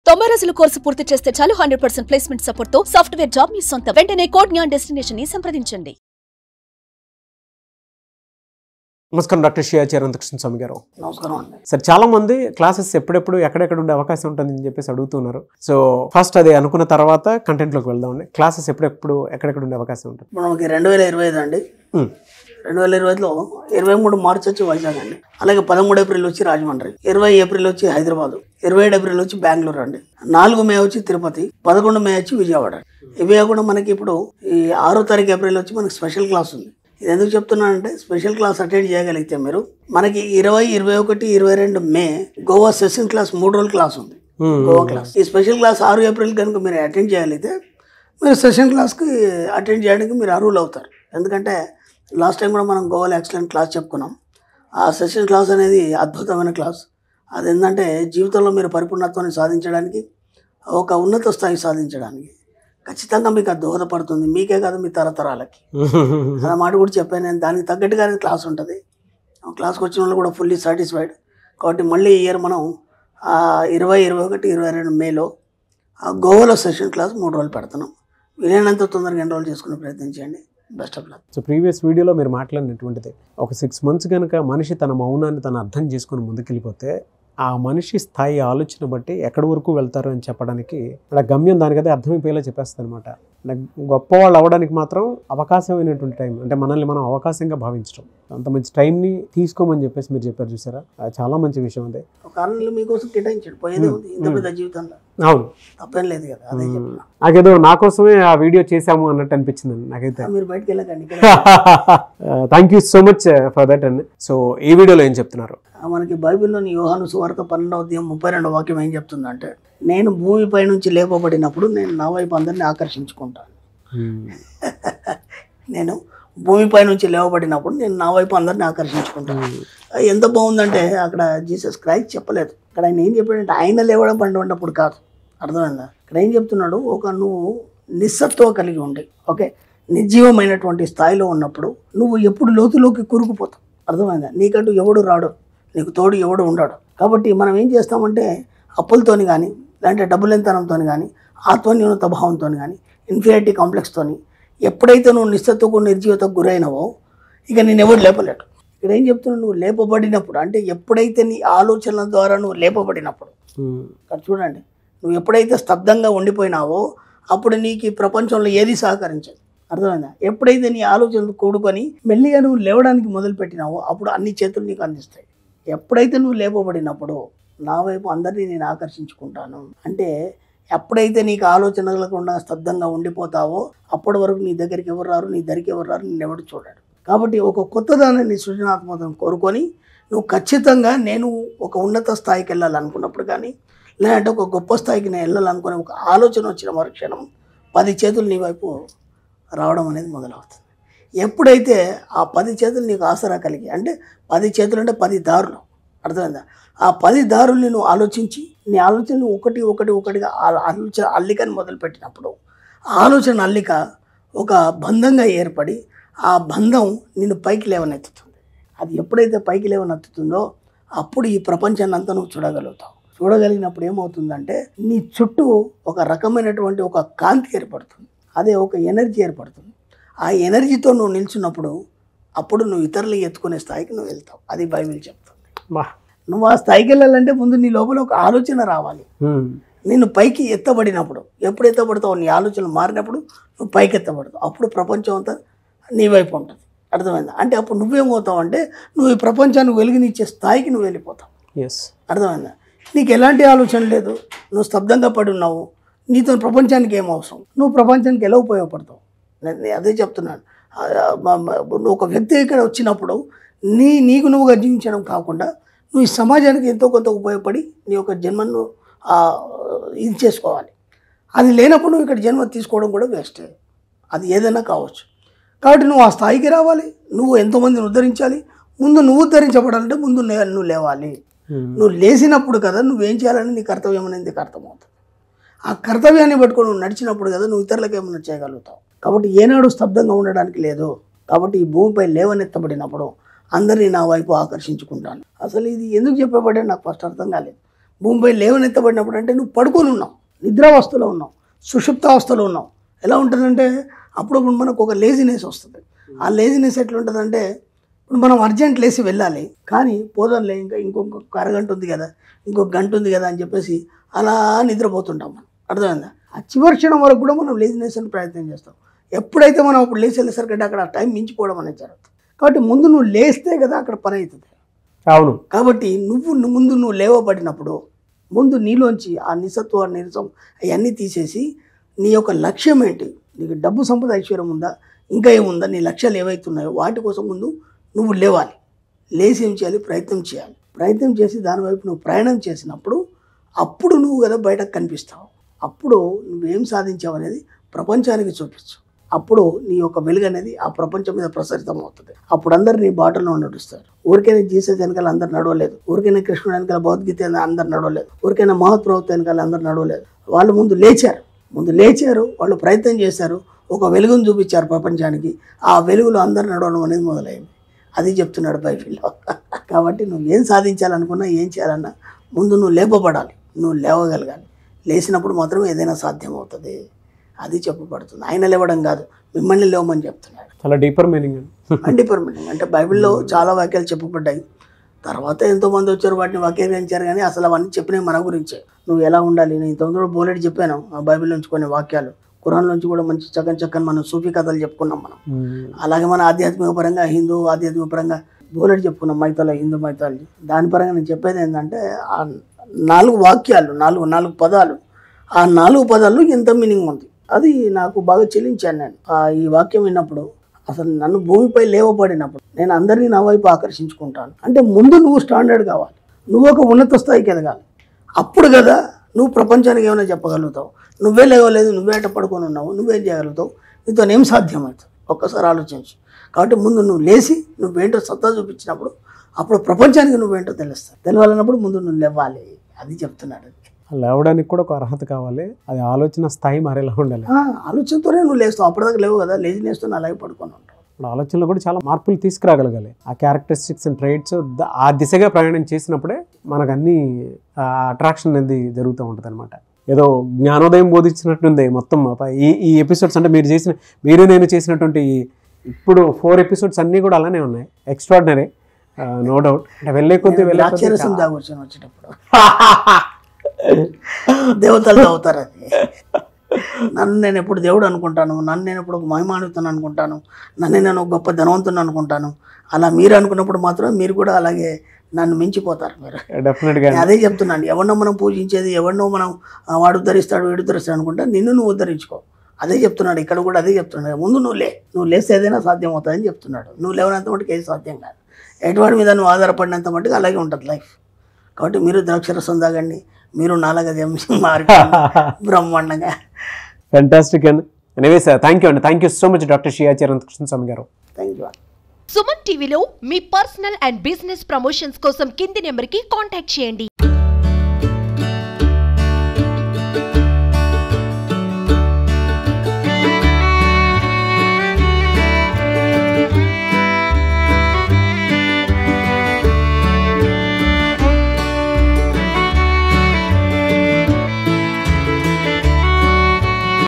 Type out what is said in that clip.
90 రోజుల కోర్సు పూర్తి చేస్తే చాలు 100% ప్లేస్మెంట్ సపోర్ట్ తో సాఫ్ట్వేర్ జాబ్ మీ సొంతం. వెంటనే కోడ్ జ్ఞాన్ డెస్టినేషన్ ని సంప్రదించండి. నమస్కారం డాక్టర్ శ్రీ అనంతకృష్ణ స్వామి గారు. నమస్కారం అండి. సార్, చాలా మంది క్లాసెస్ ఎప్పుడెప్పుడు ఎక్కడెక్కడ ఉండే అవకాశం ఉంటుందని చెప్పేసి అడుగుతున్నారు. సో ఫస్ట్ అది అనుకున్న తర్వాత కంటెంట్లోకి వెళ్దామండి. క్లాసెస్ ఎప్పుడెప్పుడు ఎక్కడెక్కడ ఉండే అవకాశం ఉంటుంది? మనకి 2025 అండి. 2025లో 23 మార్చి వచ్చి వైజాగ్ అండి. అలాగే 13 ఏప్రిల్ వచ్చి రాజమండ్రి, 20 ఏప్రిల్ వచ్చి హైదరాబాద్, 27 ఏప్రిల్ వచ్చి బెంగళూరు అండి, 4 మే వచ్చి తిరుపతి, 11 మే వచ్చి విజయవాడ. ఇవే కాకుండా మనకి ఇప్పుడు ఈ 6 తారీఖు ఏప్రిల్ వచ్చి మనకి స్పెషల్ క్లాస్ ఉంది. ఇది ఎందుకు చెప్తున్నానంటే, స్పెషల్ క్లాస్ అటెండ్ చేయగలిగితే మీరు మనకి 20, 21, 22 మే గోవా సెషన్ క్లాస్ 3 రోజుల క్లాస్ ఉంది. గోవా క్లాస్. ఈ స్పెషల్ క్లాస్ 6 ఏప్రిల్ కనుక మీరు అటెండ్ చేయగలిగితే మీరు సెషన్ క్లాస్కి అటెండ్ చేయడానికి మీరు అర్హులు అవుతారు. ఎందుకంటే లాస్ట్ టైం కూడా మనం గోవాలో ఎక్సలెంట్ క్లాస్ చెప్పుకున్నాం. ఆ సెషన్ క్లాస్ అనేది అద్భుతమైన క్లాస్. అది ఏంటంటే జీవితంలో మీరు పరిపూర్ణత్వాన్ని సాధించడానికి, ఒక ఉన్నత స్థాయి సాధించడానికి ఖచ్చితంగా మీకు అది దోహదపడుతుంది. మీకే కాదు, మీ తరతరాలకి. అలా మాట కూడా చెప్పాను నేను. దానికి తగ్గట్టుగానే క్లాస్ ఉంటుంది. క్లాస్కి వచ్చిన వాళ్ళు కూడా ఫుల్లీ సాటిస్ఫైడ్. కాబట్టి మళ్ళీ ఈ ఇయర్ మనం 20, 21, 22 మేలో గోవాలో సెషన్ క్లాస్ 3 రోజులు పెడుతున్నాం. వీలైనంత తొందరగా ఎన్రోల్ చేసుకునే ప్రయత్నం చేయండి. Best of luck. So previous వీడియోలో మీరు మాట్లాడినటువంటిది, ఒక 6 months కనుక మనిషి తన మౌనాన్ని తను అర్థం చేసుకుని ముందుకెళ్ళిపోతే ఆ మనిషి స్థాయి ఆలోచన బట్టి ఎక్కడి వరకు వెళ్తారు అని చెప్పడానికి అలా గమ్యం దానికదే అర్థమైపోయేలా చెప్పేస్తుంది అనమాట. గొప్పవాళ్ళు అవ్వడానికి మాత్రం అవకాశమైనటువంటి టైం, అంటే మనల్ని మనం అవకాశంగా భావించడం, అంత మంచి టైంని తీసుకోమని చెప్పేసి మీరు చెప్పారు చూసారా, చాలా మంచి విషయం అదే. ఒక ఆనందం మీకోసం కేటాయించాడు, పోయేదే ఉంది ఇంత పెద్ద జీవితంలో. అవును, తప్పేం లేదు కదా. అదే చెప్తున్నా. నాకేదో నా కోసమే ఆ వీడియో చేశాము అన్నట్టు అనిపించింది నాకైతే. మీరు బయటకు వెళ్ళకండి. Thank you so much for that అండి. సో ఈ వీడియోలో ఏం చెప్తున్నారు? మనకి బైబిల్లోని యోహాను సువార్త 12వ అధ్యాయం 32వ వాక్యం ఏం చెప్తుందంటే, నేను భూమిపై నుంచి లేపబడినప్పుడు నేను నా వైపు అందరినీ ఆకర్షించుకుంటాను. నేను భూమిపై నుంచి లేవబడినప్పుడు నేను నా వైపు అందరినీ ఆకర్షించుకుంటాను. ఎంత బాగుందంటే, అక్కడ జీసస్ క్రైస్ట్ చెప్పలేదు. అక్కడ ఆయన ఏం చెప్పాడంటే, ఆయన లేవడం పడినప్పుడు కాదు. అర్థమైందా? ఇక్కడ ఏం చెప్తున్నాడు, నువ్వు నిస్సత్వం కలిగి ఉండి, ఓకే, నిర్జీవమైనటువంటి స్థాయిలో ఉన్నప్పుడు నువ్వు ఎప్పుడు లోతులోకి కూరుకుపోతావు. అర్థమైందా? నీకంటూ ఎవడు రాడు, నీకు తోడు ఎవడు ఉండడు. కాబట్టి మనం ఏం చేస్తామంటే, అప్పులతోని కానీ, లేదంటే డబ్బులెంతనంతో కానీ, ఆత్మన్యూనత భావంతో కానీ, ఇన్ఫీరియారిటీ కాంప్లెక్స్తో ఎప్పుడైతే నువ్వు నిస్సత్వకు నిర్జీవతకు గురైనవో ఇక నేను ఎవడు లేపలేడు. ఇక్కడ ఏం చెప్తున్నావు, నువ్వు లేపబడినప్పుడు అంటే ఎప్పుడైతే నీ ఆలోచనల ద్వారా నువ్వు లేపబడినప్పుడు, ఇక్కడ చూడండి, నువ్వు ఎప్పుడైతే స్తబ్దంగా ఉండిపోయినావో అప్పుడు నీకు ఈ ప్రపంచంలో ఏది సహకరించదు. అర్థమైందా? ఎప్పుడైతే నీ ఆలోచనలు కూడుకొని మెల్లిగా నువ్వు లేవడానికి మొదలుపెట్టినావో అప్పుడు అన్ని చేతులు నీకు అందిస్తాయి. ఎప్పుడైతే నువ్వు లేపబడినప్పుడు నా వైపు అందరినీ నేను ఆకర్షించుకుంటాను అంటే, ఎప్పుడైతే నీకు ఆలోచన లేకుండా స్తబ్దంగా ఉండిపోతావో అప్పటి వరకు నీ దగ్గరికి ఎవరు రారు, నీ దగ్గరికి ఎవరు రారు, నేను ఎవరు చూడాడు. కాబట్టి ఒక కొత్తదానాన్ని, సృజనాత్మకతను కోరుకొని నువ్వు ఖచ్చితంగా నేను ఒక ఉన్నత స్థాయికి వెళ్ళాలనుకున్నప్పుడు కానీ, లేదంటే ఒక గొప్ప స్థాయికి నేను వెళ్ళాలనుకునే ఒక ఆలోచన వచ్చిన మరుక్షణం 10 చేతులు నీ వైపు రావడం అనేది మొదలవుతుంది. ఎప్పుడైతే ఆ 10 చేతులు నీకు ఆసరా కలిగి, అంటే 10 చేతులు అంటే 10 దారులు. అర్థమైందా? ఆ 10 దారుల్ని నువ్వు ఆలోచించి నీ ఆలోచనలు ఒకటిగా ఆలోచన అల్లికని మొదలుపెట్టినప్పుడు ఆలోచన అల్లిక ఒక బంధంగా ఏర్పడి ఆ బంధం నిన్ను పైకి లేవనెత్తుతుంది. అది ఎప్పుడైతే పైకి లేవనెత్తుతుందో అప్పుడు ఈ ప్రపంచాన్ని అంతా నువ్వు చూడగలుగుతావు. చూడగలిగినప్పుడు ఏమవుతుందంటే, నీ చుట్టూ ఒక రకమైనటువంటి ఒక కాంతి ఏర్పడుతుంది, అదే ఒక ఎనర్జీ ఏర్పడుతుంది. ఆ ఎనర్జీతో నువ్వు నిల్చున్నప్పుడు అప్పుడు నువ్వు ఇతరులు ఎత్తుకునే స్థాయికి నువ్వు వెళ్తావు. అది బైబిల్ చెప్తుంది. నువ్వు ఆ స్థాయికి వెళ్ళాలంటే ముందు నీ లోపల ఒక ఆలోచన రావాలి. నిన్ను పైకి ఎత్తబడినప్పుడు, ఎప్పుడు ఎత్తబడతావు, నీ ఆలోచనలు మారినప్పుడు నువ్వు పైకి ఎత్తబడతావు. అప్పుడు ప్రపంచం అంతా నీ వైపు ఉంటుంది. అర్థమైందా? అంటే అప్పుడు నువ్వేమవుతావు అంటే, నువ్వు ఈ ప్రపంచాన్ని వెలుగునిచ్చే స్థాయికి నువ్వు వెళ్ళిపోతావు. అర్థమైందా? నీకు ఎలాంటి ఆలోచన లేదు, నువ్వు స్తబ్దంగా పడి ఉన్నావు, నీతో ప్రపంచానికి ఏం అవసరం, నువ్వు ప్రపంచానికి ఎలా ఉపయోగపడతావు. నేను అదే చెప్తున్నాను. నువ్వు ఒక వ్యక్తి ఇక్కడ వచ్చినప్పుడు నీకు నువ్వుగా జీవించడం కాకుండా నువ్వు ఈ సమాజానికి ఎంతో కొంత ఉపయోగపడి నీ యొక్క జన్మను ఇది చేసుకోవాలి. అది లేనప్పుడు నువ్వు ఇక్కడ జన్మ తీసుకోవడం కూడా వేస్టే. అది ఏదైనా కావచ్చు. కాబట్టి నువ్వు ఆ స్థాయికి రావాలి. నువ్వు ఎంతోమందిని ఉద్ధరించాలి. ముందు నువ్వు ఉద్ధరించబడాలంటే ముందు నువ్వు లేవాలి. నువ్వు లేచినప్పుడు కదా నువ్వేం చేయాలని నీ కర్తవ్యం అనేది నీకు అర్థమవుతుంది. ఆ కర్తవ్యాన్ని పట్టుకొని నువ్వు నడిచినప్పుడు కదా నువ్వు ఇతరులకు ఏమైనా చేయగలుగుతావు. కాబట్టి ఏనాడు స్తబ్దంగా ఉండడానికి లేదు. కాబట్టి ఈ భూమిపై లేవనెత్తబడినప్పుడు అందరినీ నా వైపు ఆకర్షించుకుంటాను. అసలు ఇది ఎందుకు చెప్పబడే నాకు ఫస్ట్ అర్థం కాలేదు. భూమిపై లేవనెత్తబడినప్పుడు అంటే నువ్వు పడుకొని ఉన్నావు, నిద్రావస్థలో ఉన్నావు, సుషుప్తావస్థలో ఉన్నావు. ఎలా ఉంటుందంటే అప్పుడప్పుడు మనకు ఒక లేజినెస్ వస్తుంది. ఆ లేజినెస్ ఎట్లా ఉంటుందంటే ఇప్పుడు మనం అర్జెంట్ లేసి వెళ్ళాలి, కానీ పోదాంలే ఇంకొక అరగంట ఉంది కదా, ఇంకొక గంట ఉంది కదా అని చెప్పేసి అలా నిద్రపోతుంటాం మనం. అర్థమైందా? ఆ చివరి క్షణం వరకు కూడా మనం లేజినెస్ అని ప్రయత్నం చేస్తాం. ఎప్పుడైతే మనం అప్పుడు లేచి వెళ్ళేసరికి అక్కడ టైం మించిపోవడం అనేది జరుగుతుంది. కాబట్టి ముందు నువ్వు లేస్తే కదా అక్కడ పని అవుతుంది. అవును. కాబట్టి నువ్వు లేవబడినప్పుడు ముందు నీలోంచి ఆ నిస్సత్వ నీరసం అవన్నీ తీసేసి నీ యొక్క లక్ష్యం ఏంటి, నీకు డబ్బు సంపద ఐశ్వర్యం ఉందా, ఇంకా ఏముందా, నీ లక్ష్యాలు ఏవైతున్నాయో వాటి కోసం ముందు నువ్వు లేవాలి. లేచి ఏం చేయాలి? ప్రయత్నం చేయాలి. ప్రయత్నం చేసి దానివైపు నువ్వు ప్రయాణం చేసినప్పుడు అప్పుడు నువ్వు కదా బయటకు కనిపిస్తావు. అప్పుడు నువ్వేం సాధించావు అనేది ప్రపంచానికి చూపించు. అప్పుడు నీ యొక్క వెలుగు అనేది ఆ ప్రపంచం మీద ప్రసరితం అవుతుంది. అప్పుడు అందరు నీ బాటలో నడుస్తారు. ఊరికైనా జీసస్ వెనకాల అందరు నడవలేదు, ఊరికైనా కృష్ణుడు వెనకాల భగవద్గీత అందరు నడవలేదు, ఊరికైనా మహత్ప్రవక్త వెనకాల అందరు నడవలేదు. వాళ్ళు ముందు లేచారు, వాళ్ళు ప్రయత్నం చేశారు, ఒక వెలుగును చూపించారు ప్రపంచానికి. ఆ వెలుగులో అందరు నడవడం అనేది మొదలైంది. అది చెప్తున్నాడు బైబిల్లో. కాబట్టి నువ్వు ఏం సాధించాలనుకున్నా, ఏం చేయాలన్నా ముందు నువ్వు లేపబడాలి, నువ్వు లేవగలగాలి. లేచినప్పుడు మాత్రమే ఏదైనా సాధ్యం అవుతుంది. అది చెప్పబడుతుంది. ఆయన లేవడం కాదు, మిమ్మల్ని లేవమని చెప్తున్నాడు. చాలా డీపర్ మీనింగ్ అంటే బైబిల్లో చాలా వాక్యాలు చెప్పబడ్డాయి. తర్వాత ఎంతోమంది వచ్చారు, వాటిని వాక్యీకరించారు, కానీ అసలు అవన్నీ చెప్పినవి మన గురించే. నువ్వు ఎలా ఉండాలి, నేను ఇంతకుముందు బోలెడు చెప్పాను ఆ బైబిల్ నుంచి కొన్ని వాక్యాలు. ఖురాన్ నుంచి కూడా మంచి చక్కని మనం సూఫీ కథలు చెప్పుకున్నాం మనం. అలాగే మన ఆధ్యాత్మిక పరంగా, హిందూ ఆధ్యాత్మిక పరంగా బోలెడు చెప్పుకున్నాం, మైథాలజీ, హిందూ మైథాలజీ. దాని పరంగా నేను చెప్పేది ఏంటంటే ఆ 4 వాక్యాలు, 4 పదాలు, ఆ 4 పదాల్లో ఎంత మీనింగ్ ఉంది అది నాకు బాగా చెల్లించాను నేను. ఈ వాక్యం విన్నప్పుడు అసలు నన్ను భూమిపై లేవబడినప్పుడు నేను అందరినీ నా వైపు ఆకర్షించుకుంటాను. అంటే ముందు నువ్వు స్టాండర్డ్ కావాలి, నువ్వు ఒక ఉన్నత స్థాయికి ఎదగాలి. అప్పుడు కదా నువ్వు ప్రపంచానికి ఏమైనా చెప్పగలుగుతావు. నువ్వే లేవలేదు, నువ్వే అట్ట పడుకొని ఉన్నావు, నువ్వేం చేయగలుగుతావు, నీతో ఏం సాధ్యమవుతుంది ఒక్కసారి ఆలోచించు. కాబట్టి ముందు నువ్వు లేచి నువ్వేంటో సత్తా చూపించినప్పుడు అప్పుడు ప్రపంచానికి నువ్వేంటో తెలుస్తావు. తెలవాలన్నప్పుడు ముందు నువ్వు లేవాలి. అది చెప్తున్నాడు. లేవడానికి కూడా ఒక అర్హత కావాలి, అది ఆలోచన స్థాయి మరేలా ఉండాలి. ఆలోచనతోనే నువ్వు లేస్తావు, అప్పటిదాకా లేవు కదా, లేజినెస్తో అలాగే పడుకొని ఉంటావు. ఇప్పుడు ఆలోచనలో కూడా చాలా మార్పులు తీసుకురాగలగాలి. ఆ క్యారెక్టరిస్టిక్స్ అండ్ ట్రైట్స్ ఆ దిశగా ప్రయాణం చేసినప్పుడే మనకు అన్ని అట్రాక్షన్ అనేది జరుగుతూ ఉంటుంది అనమాట. ఏదో జ్ఞానోదయం బోధించినట్టుంది మొత్తం ఈ ఎపిసోడ్స్. అంటే మీరు నేను చేసినటువంటి ఇప్పుడు 4 ఎపిసోడ్స్ అన్నీ కూడా అలానే ఉన్నాయి. Extraordinary, no doubt. అంటే వెళ్ళే కొద్ది వచ్చేటప్పుడు దేవతలు అవుతారు. అది నన్ను నేను ఎప్పుడు దేవుడు అనుకుంటాను, నన్ను నేను ఎప్పుడు ఒక మహిమానుతాను అనుకుంటాను, నేను ఒక గొప్ప ధనవంతుని అనుకుంటాను. అలా మీరు అనుకున్నప్పుడు మాత్రం మీరు కూడా అలాగే నన్ను మించిపోతారు మీరు. డెఫినెట్గా అదే చెప్తున్నాను. ఎవరినో మనం పూజించేది, ఎవరినో మనం వాడు ఉద్ధరిస్తాడు వీడు ఉద్ధరిస్తాడు అనుకుంటా, నిన్ను నువ్వు ఉద్ధరించుకో. అదే చెప్తున్నాడు ఇక్కడ కూడా, అదే చెప్తున్నాడు. ముందు నువ్వు లేస్తే ఏదైనా సాధ్యం అవుతుందని చెప్తున్నాడు. నువ్వు లేవనంత మటుకు ఏది సాధ్యం కాదు. ఎటువంటి మీద నువ్వు ఆధారపడినంత మటుకు అలాగే ఉంటుంది లైఫ్. కాబట్టి మీరు ద్రాక్షరసం తాగండి, మీరు నాలుగ మారి బ్రహ్మాండంగా. ఫ్యాంటాస్టిక్ అండి. Anyways thank you so much doctor Shri Acharya Krishnaswamy గారు. Thank you. సుమన్ టీవీలో మీ పర్సనల్ అండ్ బిజినెస్ ప్రమోషన్స్ కోసం కింది నెంబర్కి కాంటాక్ట్ చేయండి.